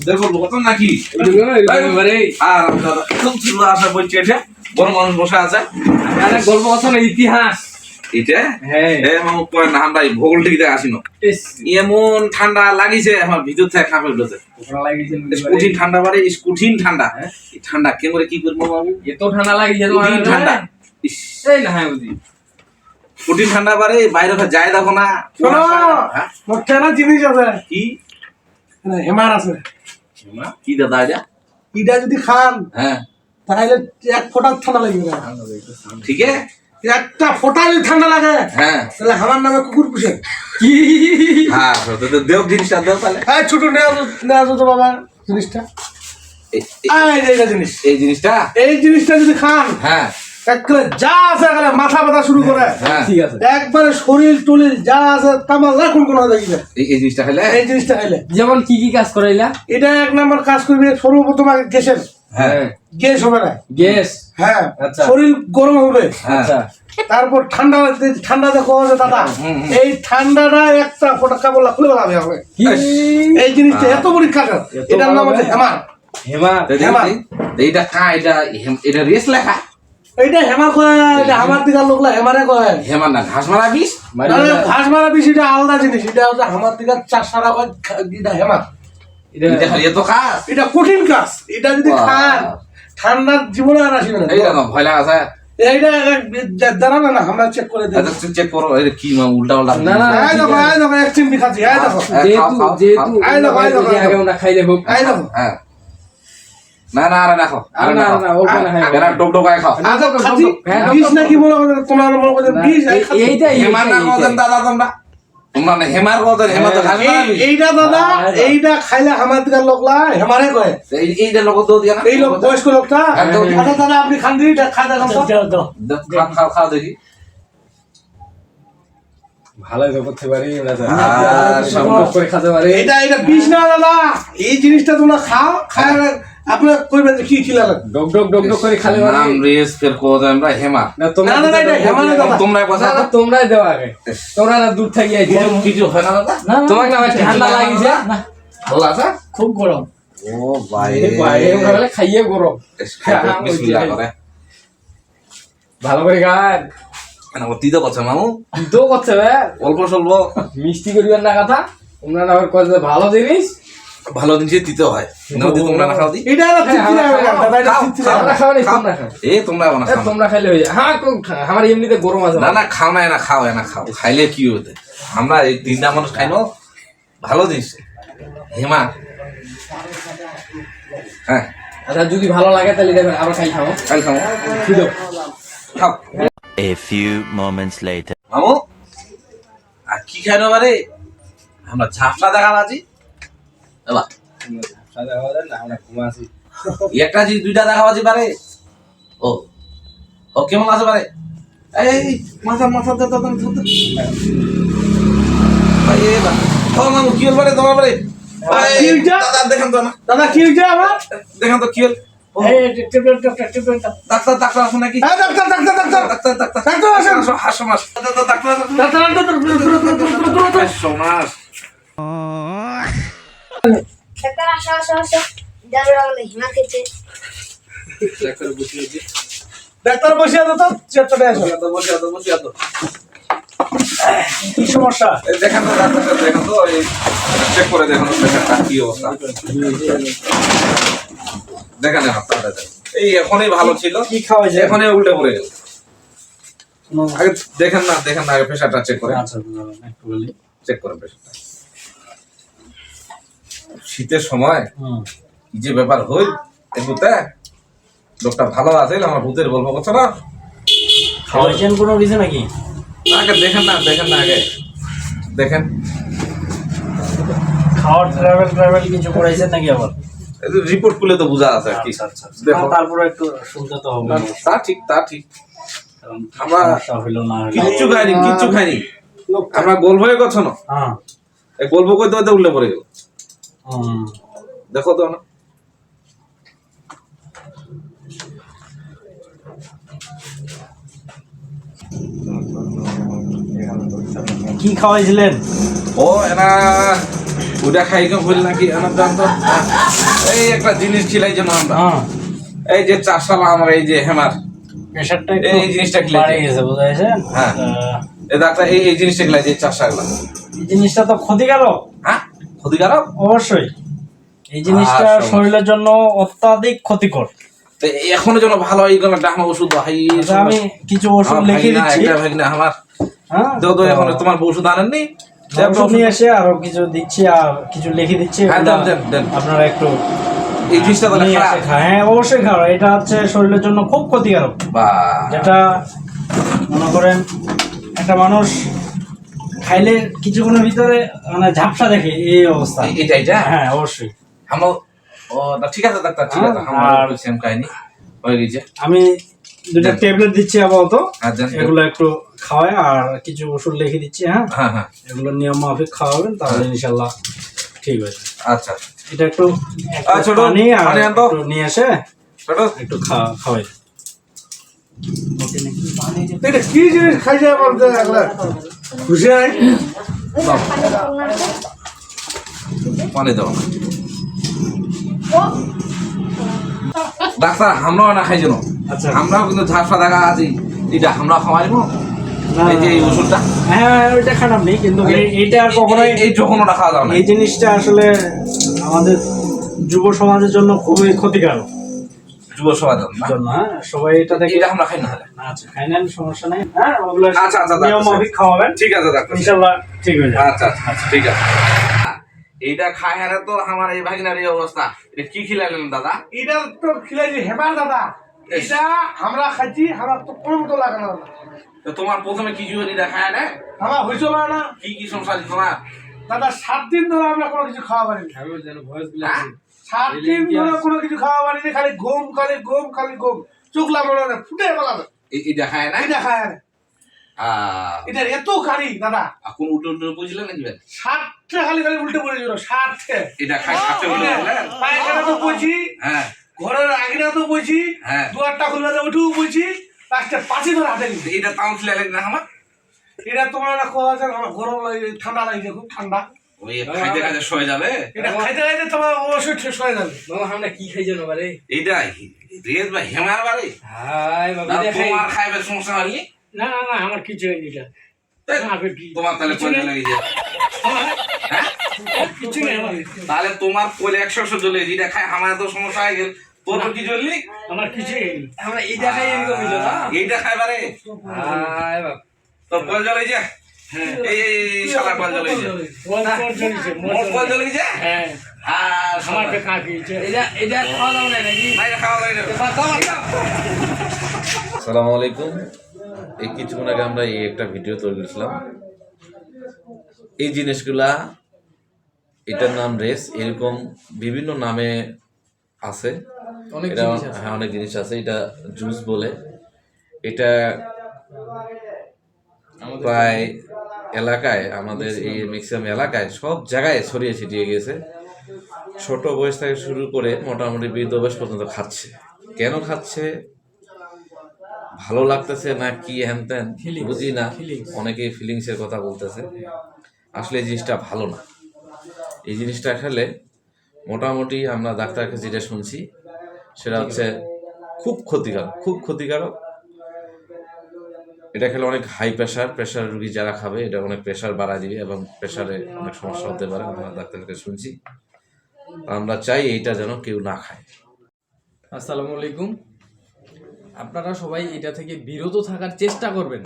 দেখো কত নাকি আর খুব ছিল আশা বলছি এটা বড় মানুষ বসে আছে গল্প কথা না ইতিহাস এটা হ্যাঁ মামু কয় না আমরা ভূগোল টিকে আসিনো এমন ঠান্ডা লাগিছে আমার ভিতর থেকে কাঁপে উঠেছে কঠিন ঠান্ডা বারে কঠিন ঠান্ডা এই ঠান্ডা কেমন কি করবো বাবু এত ঠান্ডা লাগিছে কঠিন ঠান্ডা এই না হ্যাঁ বুঝি কঠিন ঠান্ডা বারে বাইরে যায় দেখো না শোনো মোটে না জিনিস আছে কি হেমার আছে কি দাদা এটা ইটা যদি খান হ্যাঁ তাহলে এক ফোঁটা ঠান্ডা লাগবে না ঠিক আছে একটা ফোঁটা যদি ঠান্ডা লাগে হ্যাঁ তাহলে আমার নামে কুকুর পুষেন কি হ্যাঁ দেও জিনিসটা দেও তাহলে এই ছোট নেওয়া তো বাবা জিনিসটা এই জিনিসটা এই জিনিসটা যদি খান হ্যাঁ একবারে যা আছে একবারে মাথা ব্যথা শুরু করে হ্যাঁ ঠিক আছে একবারে শরীর টুলির যা আছে তামাল রাখুন কোনো দেখবে এই জিনিসটা খেলে এই জিনিসটা খাইলে যেমন কি কি কাজ করাইলা এটা এক নাম্বার কাজ করবে সর্বপ্রথম আগে গ্যাসের হ্যাঁ গ্যাস হবে না গ্যাস হ্যাঁ আচ্ছা। শরীর গরম হবে আচ্ছা তারপর ঠান্ডা দেখো যে দাদা এই ঠান্ডাটা একটা ফোটা বললা খুলে বলা হবে কি এই জিনিসটা এত পরীক্ষা কর এটার নাম হচ্ছে হেমা হেমা এইটা কা এটা এটা রেস লেখা এইটা হেমা কয় এটা আমার দিকার লোকলা হেমারে কয় হেমা না ঘাস মারা বিষ আরে ঘাস মারা বিষ এটা আলাদা জিনিস এটা হচ্ছে আমার দিকার চার সারা কয় এটা হেমা এটা খালি এত কাজ এটা কঠিন কাজ এটা যদি খান ঠান্ডার জীবনে আর আসবে না এইটা না ভয় লাগা আছে এইটা দাঁড়াবে না আমরা চেক করে দেব আচ্ছা চেক করো এটা কি মা উল্টা উল্টা না না এই দেখো এক চিমটি খাচ্ছি এই দেখো যেহেতু আই দেখো আগে আমরা খাইলে হোক এই দেখো হ্যাঁ না না আরে রাখো আরে না না না অল্প না খাই এরা টক টক খাও আজ খাচ্ছি বিষ নাকি বলে তোমরা মনে করো বিষ এইটাই হেমার না কোন দাদা তোমরা তোমরা না হেমার কোন হেমা তো ঘাস মারা বিষ এইটা দাদা এইটা খাইলে আমার দিকার লোকলা হেমারে কয় এইটা লোক তো দিয়া না এই লোক বয়স্ক লোকটা আচ্ছা দাদা আপনি খান দিই খাই দেখান তো খাও খাও দেখি ভালোই তো করতে পারি আমরা তো আর সব করে খেতে পারি এটা বিষ না দাদা এই জিনিসটা তোমরা খাও খায় আপনি কইবেন যে কি খিলালেন ডক ডক ডক ডক করে খালে পারি নাম রেস ফের কো আমরা হেমা না তোমরা না, এটা হেমা না দাদা। তোমরা কথা না, তোমরাই দেও আগে তোমরা না দূর থেকে আইছো কিছু হয় না দাদা তোমাকে না আমার ঠান্ডা লাগিছে ভালো আছে খুব গরম ও ভাই ভাই আমরা বলে খাইয়ে গরম বিসমিল্লাহ করে ভালো করে গান না ও তিতো কথা মামু তো করছে বে অল্প স্বল্প মিষ্টি করিবেন না কথা তোমরা না আবার কইতে ভালো জিনিস ভালো জিনিস তিতো হয় নদী তোমরা না খাও দি এটা না তৃপ্তি হবে না দাদা এটা তৃপ্তি হবে আমরা না। খাওয়া তোমরা খাও এ তোমরা বানা খাও তোমরা খাইলে হয়ে যায় হ্যাঁ আমার এমনিতে গরম আছে না না খাও না না খাও না খাও খাইলে কি হতে আমরা এই তিনটা মানুষ খাই না ভালো জিনিস হেমা হ্যাঁ আচ্ছা যদি ভালো লাগে তাহলে দেবেন আবার খাই খাবো কাল খাও খুঁজো খাও A few moments later. মামু আর কি খাই না বারে আমরা ঝাপসা দেখা বাজি এবার সাদা হওয়া যায় না আমরা ঘুমাছি একটা জিনিস দুইটা দেখা বাজি পারে ও ও কেমন আছে পারে এই মাথা মাথা দে ভাই এ বা ও মামু কি হল পারে তোমার পারে কি হইছে? দাদা দেখেন তো না দাদা কি হইছে আমার দেখেন তো কি হল এই টিপটপ ডাক্তার ডাক্তার আসুন নাকি এই doctor doctor doctor doctor doctor doctor আসেন। হাসো মাস ডাক্তার ডাক্তার ডাক্তার সোনাস ডাক্তার আসো জানো বলে হিমা খেতে ডাক্তার বসে আছে তো চেষ্টাটা আসো বসে আতো কি সমস্যা দেখেন তো ডাক্তার দেখেন তো চেক করে দেখেন পেশেন্টটা কি অবস্থা দেখেন আপনারা এই এখনই ভালো ছিল কি খাওয়াইছে এখনই উল্টে পড়ে গেল আগে দেখেন না আগে প্রেসারটা চেক করে আচ্ছা একটু বলি চেক করেন প্রেসারটা শীতের সময় কি যে ব্যাপার হই এগুতে লোকটা ভালো আছে আমার ভূতের গল্প করছো না খাওয়াইছেন কোনো কিছু নাকি আগে দেখেন না আগে দেখেন খাওয়ার ট্রাভেল কিছু করাইছেন নাকি আবার রিপোর্ট করলে তো বোঝা আছে আর কি দেখো তারপরে একটু শুনতে তো হবে তা ঠিক আমরা হইলো না কিচ্ছু খাইনি আমরা গল্প হয়ে গেছো না হ্যাঁ এই গল্প করতে করতে উল্টে পড়ে গেল দেখো তো না কি খাওয়াইছিলেন ও এনা ওটা খাই কেউ বলি নাকি আনন্দ এই একটা জিনিস খিলাই যেন আমরা এই যে 4 সাল আমার এই যে হেমার প্রেশারটা এই জিনিসটা খিলাই বাড়ে গেছে বুঝা গেছে। হ্যাঁ এই ডাক্তার এই জিনিসটা খিলাই যে 4 সাল এই জিনিসটা তো ক্ষতিকারক। হ্যাঁ ক্ষতিকারক অবশ্যই এই জিনিসটা শরীরের জন্য অত্যাধিক ক্ষতিকর। তো এখনো যেন ভালো এই কোন ডাহমা ওষুধ ভাই আমি কিছু ওষুধ লিখে দিচ্ছি। একটা ভাই না আমার হ্যাঁ তো এখন তোমার ওষুধ আনেননি ওষুধ নিয়ে এসে আরো কিছু দিচ্ছি আর কিছু লিখে দিচ্ছি। আপনারা একটু এই জিনিসটা তাহলে হ্যাঁ অবশ্যই খাওয়া। এটা হচ্ছে শরীরের জন্য খুব ক্ষতিকারক। যেটা মনে করেন একটা মানুষ খাইলে কিছুক্ষণের ভিতরে মানে ঝাপসা দেখে এই অবস্থা। এটা হ্যাঁ অবশ্যই আমরা ঠিক আছে ডাক্তার ঠিক আছে আমার সেম কাহিনী হয়ে গেছে। আমি দুটো ট্যাবলেট দিচ্ছি আপাতত, এগুলো একটু খাওয়াই আর কিছু ওষুধ লিখে দিচ্ছি। হ্যাঁ হ্যাঁ এগুলো নিয়ম মাফিক খাওয়াবেন তাহলে ইনশাল্লাহ ঠিক হয়ে যাবে। আচ্ছা এটা একটু পানি আর একটু নিয়ে এসে একটু খাওয়াই। এটা কি জিনিস খাই যায় বলতে একলা খুশি হয় পানি দাও ডাক্তার আমরাও না খাই যেন। আচ্ছা আমরাও কিন্তু ঝাপসা দেখা আছি এটা আমরা খাওয়াইব এই যে এই ওষুধটা। হ্যাঁ ওইটা খারাপ নেই কিন্তু এইটা আর কখনোই এই যখন ওটা খাওয়া যাবে না। এই জিনিসটা আসলে আমাদের যুব সমাজের জন্য খুবই ক্ষতিকারক। যুব সমাজের জন্য হ্যাঁ সবাই এটা থেকে এটা আমরা খাই না। আচ্ছা খাই নেন সমস্যা নাই। হ্যাঁ ওগুলো আচ্ছা নিয়ম মাফিক খাওয়াবেন। ঠিক আছে ডাক্তার ইনশাআল্লাহ ঠিক হয়ে যাবে। আচ্ছা আচ্ছা ঠিক আছে। এইটা খাই হারে তো আমার এই ভাগিনার এই অবস্থা। এটা কি খিলাইলেন দাদা? এটা তো খিলাইছি হেবার দাদা। এটা আমরা খাইছি আমার তো কোনো মতো লাগে না। তো তোমার প্রথমে কি জুয়ারি দেখায় না? আমার হইছিল না। কি সমস্যা ছিল তোমার? দাদা 7 দিন ধরে আমরা কোনো কিছু খাওয়া পারিনি। আমি যেন ভয়েস গুলো 7 দিন ধরে কোনো কিছু খাওয়া পারিনি, খালি ঘুম খালি ঘুম চুকলা মনে না ফুটে গেল। এই দেখায় না? এই দেখায় না। এটা এত খালি দাদা এখন উল্টো বুঝলেন নাকি ভাই? 7টা খালি উল্টে পড়ে গেল 7টা। এটা খাই 7টা উল্টে গেলেন? পায়খানা তো বইছি, হ্যাঁ ঘরের আগিনা তো বইছি, হ্যাঁ দুয়ারটা খুলে দাও ওঠু বইছি, লাস্টে পাঁচি ধরে হাতে নিছি। এটা তাও খিলাইলেন না আমার? এটা তোমার না কোয়া আছে আমার গরম লাগে, ঠান্ডা লাগে, খুব ঠান্ডা। ওই খাইতে খাইতে সয়ে যাবে? এটা খাইতে খাইতে তোমার অবশ্যই শেষ হয়ে যাবে। মামা আমরা কি খাই জানো বারে? এইটা রেজ ভাই হেমার বারে? হাই বাবা এটা খাই। তোমার খাইবে সমস্যা হয়নি? না না না আমার কিছু হয়নি এটা। তোমার তাহলে পয়সা লেগে যায়। কিছু নেই আমার। তাহলে তোমার পয়লে 100 চলে যেটা খাই আমার তো সমস্যা হয়ে গেল। তোর কি চললি? আমার কিছু হয়নি। আমরা এইটা খাই এরকম হইলো না। এইটা খাইবারে? হাই বাবা তোর পয়সা চলে যায়? হ্যাঁ এই শালা পয়সা চলে যায়। মোর পয়সা চলে যায়? হ্যাঁ হ্যাঁ আমার কে কাটিছে। এটা খাওয়া দাও না নাকি? নাই খাওয়া যায় না। আসসালামু আলাইকুম। এই কিছুক্ষণ আগে আমরা এই একটা ভিডিও তৈরি করেছিলাম। এই জিনিসগুলা এটার নাম রেস, এরকম বিভিন্ন নামে আছে। হ্যাঁ অনেক জিনিস আছে। এটা জুস বলে। এটা প্রায় এলাকায় আমাদের এই ম্যাক্সিমাম এলাকায় সব জায়গায় ছড়িয়ে ছিটিয়ে গেছে। ছোট বয়স থেকে শুরু করে মোটামুটি বৃদ্ধ বয়স পর্যন্ত খাচ্ছে। কেন খাচ্ছে? ভালো লাগতেছে না কি হ্যান ত্যান বুঝি না। অনেকে ফিলিংসের কথা বলতেছে। আসলে এই জিনিসটা ভালো না। এই জিনিসটা খেলে মোটামুটি আমরা ডাক্তার কাছে যেটা শুনছি সেটা হচ্ছে খুব ক্ষতিকারক। এটা খেলে অনেক হাই প্রেশার রুগী যারা খাবে এটা অনেক প্রেশার বাড়ায় দিবে এবং প্রেশারে অনেক সমস্যা হতে পারে। আমরা ডাক্তার কাছে শুনছি। আমরা চাই এইটা যেন কেউ না খায়। আসসালামু আলাইকুম। আপনারা সবাই এটা থেকে বিরত থাকার চেষ্টা করবেন।